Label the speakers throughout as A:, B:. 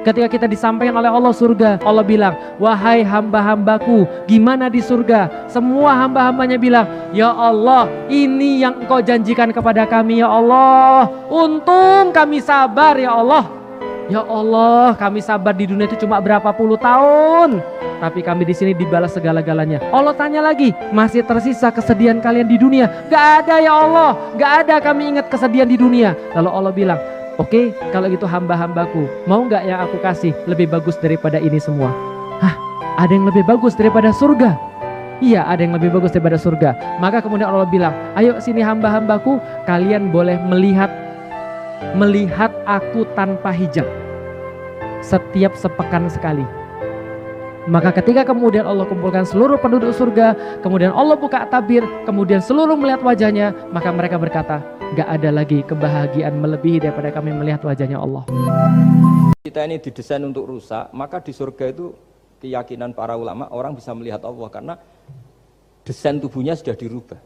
A: Ketika kita disampaikan oleh Allah surga, Allah bilang, wahai hamba-hambaku, gimana di surga? Semua hamba-hambanya bilang, ya Allah, ini yang engkau janjikan kepada kami ya Allah. Untung kami sabar ya Allah. Ya Allah, kami sabar di dunia itu cuma berapa puluh tahun, tapi kami di sini dibalas segala-galanya. Allah tanya lagi, masih tersisa kesedihan kalian di dunia? Gak ada ya Allah, gak ada kami ingat kesedihan di dunia. Lalu Allah bilang, oke, kalau gitu hamba-hambaku, mau gak yang aku kasih lebih bagus daripada ini semua? Hah, ada yang lebih bagus daripada surga? Iya, ada yang lebih bagus daripada surga. Maka kemudian Allah bilang, ayo sini hamba-hambaku, kalian boleh melihat aku tanpa hijab setiap sepekan sekali. Maka ketika kemudian Allah kumpulkan seluruh penduduk surga, kemudian Allah buka tabir, kemudian seluruh melihat wajahnya, maka mereka berkata, gak ada lagi kebahagiaan melebihi daripada kami melihat wajahnya Allah.
B: Kita ini didesain untuk rusak, maka di surga itu keyakinan para ulama orang bisa melihat Allah karena desain tubuhnya sudah dirubah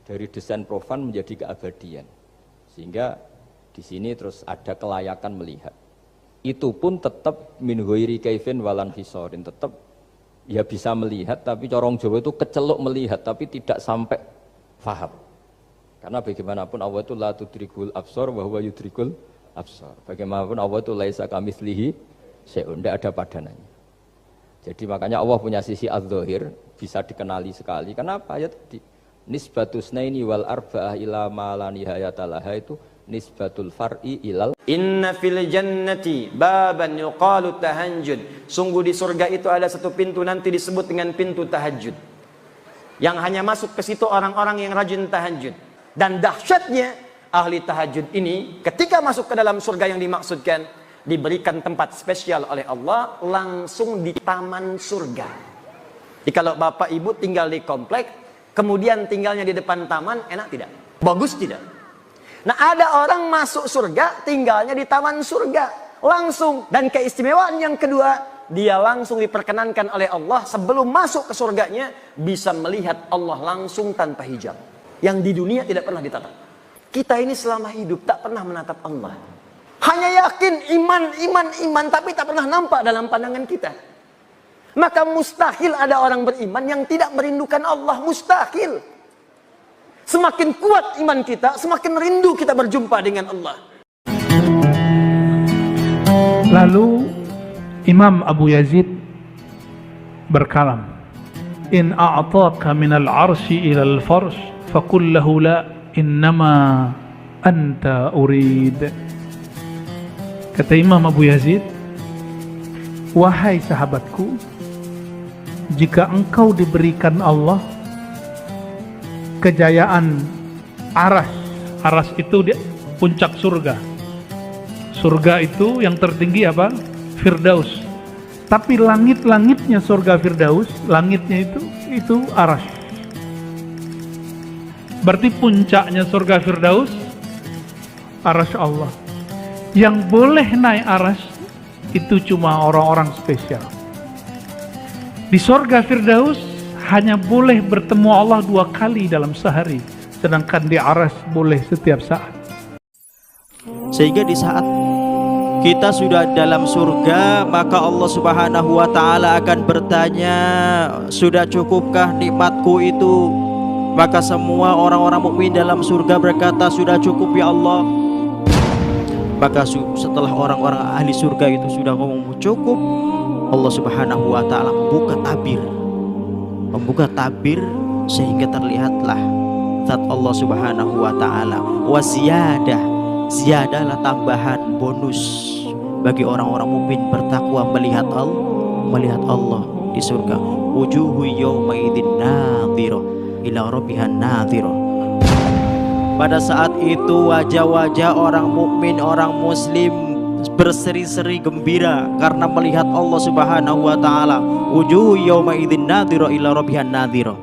B: dari desain profan menjadi keabadian, sehingga di sini terus ada kelayakan melihat. Itu pun tetap min ghairi kaifin walan hisorin, tetap ya bisa melihat, tapi corong Jawa itu kecelok melihat tapi tidak sampai faham. Karena bagaimanapun Allah itu la tudrikul absar wa huwa yudrikul absar. Bagaimanapun Allah itu laisa kamitslihi syai'un, tidak ada padanannya. Jadi makanya Allah punya sisi adz-dzahir bisa dikenali sekali. Kenapa? Ya tadi nisbatus naini wal arba'ah ila ma la nihayata laha itu nisbatul far'i ilal.
C: Inna fil jannati baban yuqalu tahajjud. Sungguh di surga itu ada satu pintu nanti disebut dengan pintu tahajud, yang hanya masuk ke situ orang-orang yang rajin tahajud. Dan dahsyatnya ahli tahajud ini ketika masuk ke dalam surga yang dimaksudkan, diberikan tempat spesial oleh Allah langsung di taman surga. Jadi kalau bapak ibu tinggal di komplek, kemudian tinggalnya di depan taman, enak tidak? Bagus tidak? Nah, ada orang masuk surga tinggalnya di taman surga langsung, dan keistimewaan yang kedua, dia langsung diperkenankan oleh Allah sebelum masuk ke surganya bisa melihat Allah langsung tanpa hijab, yang di dunia tidak pernah ditatap. Kita ini selama hidup tak pernah menatap Allah, hanya yakin iman, tapi tak pernah nampak dalam pandangan kita. Maka mustahil ada orang beriman yang tidak merindukan Allah, mustahil. Semakin kuat iman kita, semakin rindu kita berjumpa dengan Allah.
D: Lalu Imam Abu Yazid berkalam, in a'taka minal arsy ilal farsh faqul lahu la innama anta urid. Kata Imam Abu Yazid, wahai sahabatku, jika engkau diberikan Allah kejayaan aras itu di puncak surga. Surga itu yang tertinggi apa? Firdaus. Tapi langit-langitnya surga Firdaus, langitnya itu aras. Berarti puncaknya surga Firdaus aras Allah. Yang boleh naik aras itu cuma orang-orang spesial. Di surga Firdaus hanya boleh bertemu Allah 2 kali dalam sehari, sedangkan di aras boleh setiap saat.
E: Sehingga di saat kita sudah dalam surga, maka Allah Subhanahu wa ta'ala akan bertanya, sudah cukupkah nikmatku itu? Maka semua orang-orang mukmin dalam surga berkata, sudah cukup ya Allah. Maka setelah orang-orang ahli surga itu sudah ngomong cukup, Allah Subhanahu wa ta'ala membuka tabir sehingga terlihatlah zat Allah Subhanahu wa ta'ala. Wa ziyadahlah tambahan bonus bagi orang-orang mukmin bertakwa melihat Allah di surga. Wujuhu yawma idzin nadhirah ila rabbiha nadhirah. Pada saat itu wajah-wajah orang mukmin, orang muslim berseri-seri gembira karena melihat Allah Subhanahu wa ta'ala. Wujuhu yawma idzin nadhirah ila rabbiha nadhirah.